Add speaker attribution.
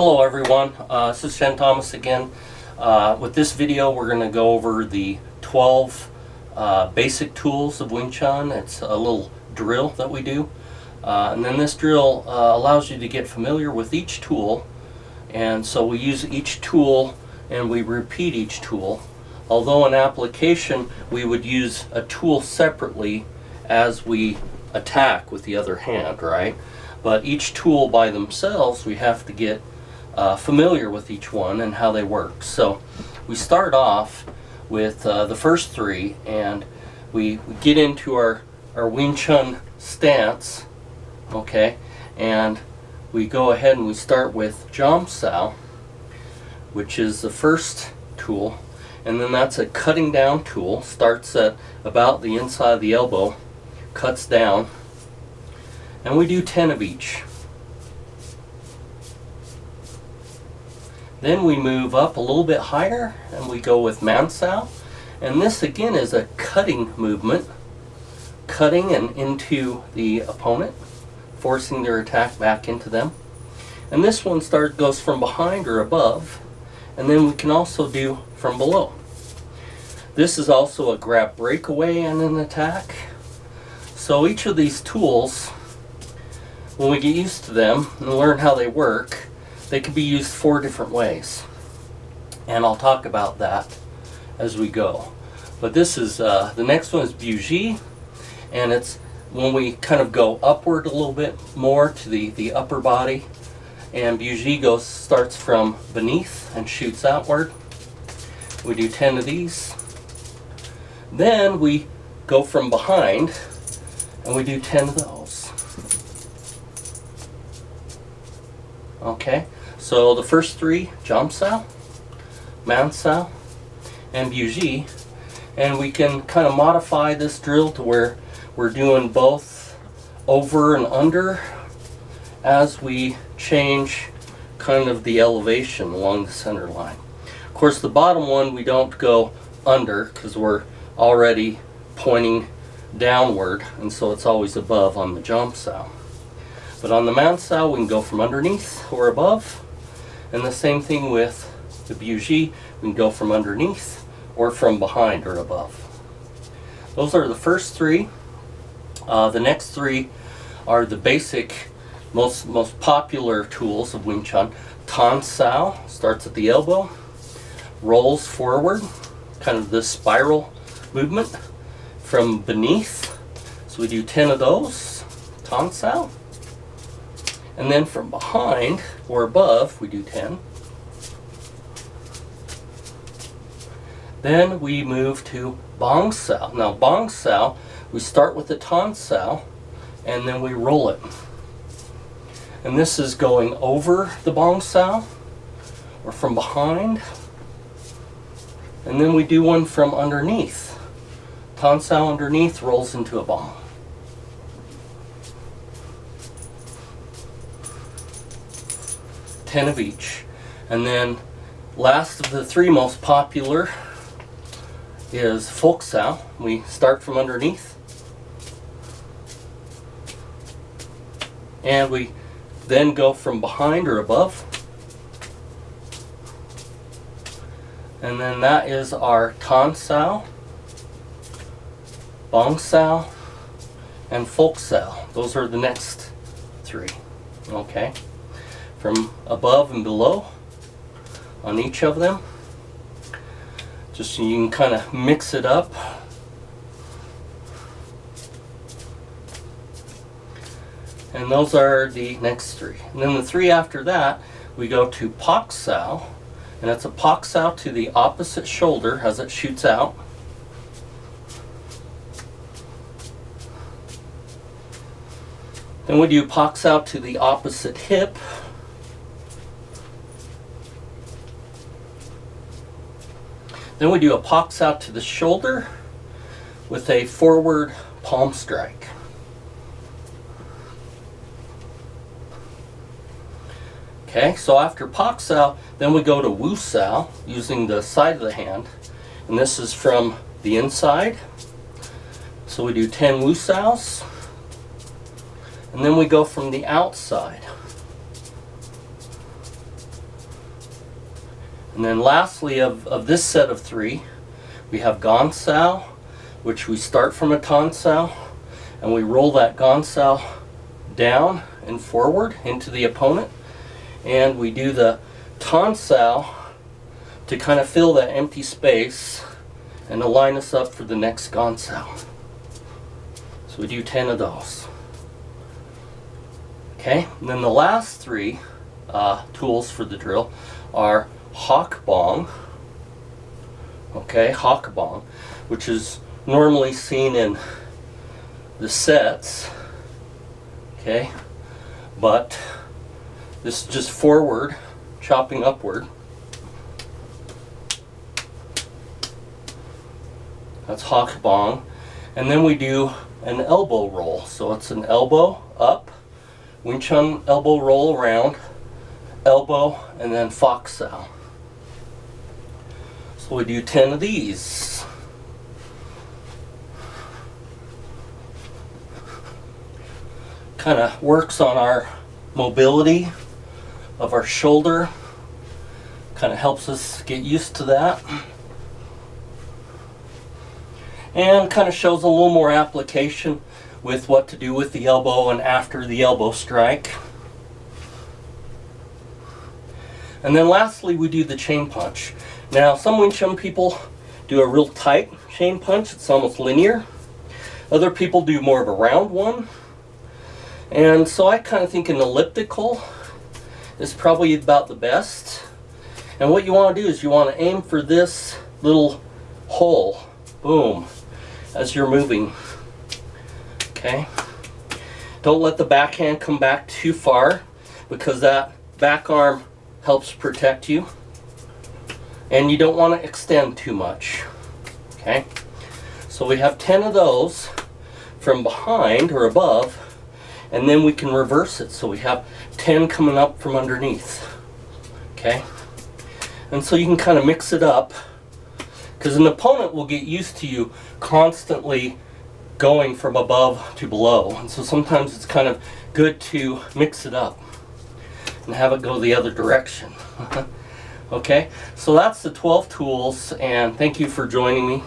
Speaker 1: Hello everyone, this is Shen Thomas again. With this video we're going to go over the 12 basic tools of Wing Chun. It's a little drill that we do. And then this drill allows you to get familiar with each tool. And so we use each tool and we repeat each tool. Although in application we would use a tool separately as we attack with the other hand, right? But each tool by themselves we have to get familiar with each one and how they work. So we start off with the first three, and we get into our Wing Chun stance, okay? And we go ahead and we start with Chi Sao, which is the first tool, and then that's a cutting down tool. Starts at about the inside of the elbow, cuts down, and we do 10 of each. Then we move up a little bit higher and we go with Man Sao. And this again is a cutting movement, cutting and into the opponent, forcing their attack back into them. And this one goes from behind or above, and then we can also do from below. This is also a grab breakaway and an attack. So each of these tools, when we get used to them and learn how they work, they can be used 4 different ways, and I'll talk about that as we go. But this is the next one is Bougie, and it's when we kind of go upward a little bit more to the upper body, and Bougie starts from beneath and shoots outward. We do 10 of these. Then we go from behind and we do 10 of those. Okay, so the first 3, Chi Sao, Man Sao, and Bougie, and we can kind of modify this drill to where we're doing both over and under as we change kind of the elevation along the center line. Of course, the bottom one we don't go under because we're already pointing downward, and so it's always above on the Chi Sao. But on the Man Sao, we can go from underneath or above. And the same thing with the Bougie, we can go from underneath or from behind or above. Those are the first 3. The next 3 are the basic, most popular tools of Wing Chun. Chi Sao starts at the elbow, rolls forward, kind of this spiral movement from beneath. So we do 10 of those, Chi Sao. And then from behind or above, we do 10. Then we move to Bong Sao. Now Bong Sao, we start with the Chi Sao and then we roll it. And this is going over the Bong Sao or from behind. And then we do one from underneath. Chi Sao underneath rolls into a Bong. Ten of each. And then last of the 3 most popular is Footwork Sao. We start from underneath and we then go from behind or above, and then that is our Chi Sao, Bong Sao, and Footwork Sao. Those are the next 3. Okay, from above and below on each of them, just so you can kind of mix it up. And those are the next 3. And then the 3 after that, we go to Pak Sao, and it's a Pak Sao to the opposite shoulder as it shoots out. Then we do Pak Sao to the opposite hip. Then we do a Pak Sao to the shoulder with a forward palm strike. Okay, so after Pak Sao, then we go to Wu Sao using the side of the hand. And this is from the inside. So we do 10 Wu Saos. And then we go from the outside. And then lastly of this set of 3, we have Gong Sao, which we start from a Tan Sao, and we roll that Gong Sao down and forward into the opponent. And we do the Tan Sao to kind of fill that empty space and to line us up for the next Gong Sao. So we do 10 of those. Okay, and then the last 3 tools for the drill are Hawk Bong. Okay, Hawk Bong, which is normally seen in the sets. Okay, but this is just forward, chopping upward. That's Hawk Bong. And then we do an elbow roll. So it's an elbow up, Wing Chun elbow roll around, elbow, and then Fox Sao. So we do 10 of these. Kind of works on our mobility of our shoulder. Kind of helps us get used to that. And kind of shows a little more application with what to do with the elbow and after the elbow strike. And then lastly, we do the chain punch. Now, some Wing Chun people do a real tight chain punch. It's almost linear. Other people do more of a round one. And so I kind of think an elliptical is probably about the best. And what you want to do is you want to aim for this little hole. Boom. As you're moving. Okay. Don't let the backhand come back too far, because that back arm helps protect you. And you don't want to extend too much. Okay. So we have 10 of those from behind or above, and then we can reverse it. So we have 10 coming up from underneath. Okay. And so you can kind of mix it up, because an opponent will get used to you constantly going from above to below. And so sometimes it's kind of good to mix it up and have it go the other direction. Okay, so that's the 12 tools, and thank you for joining me.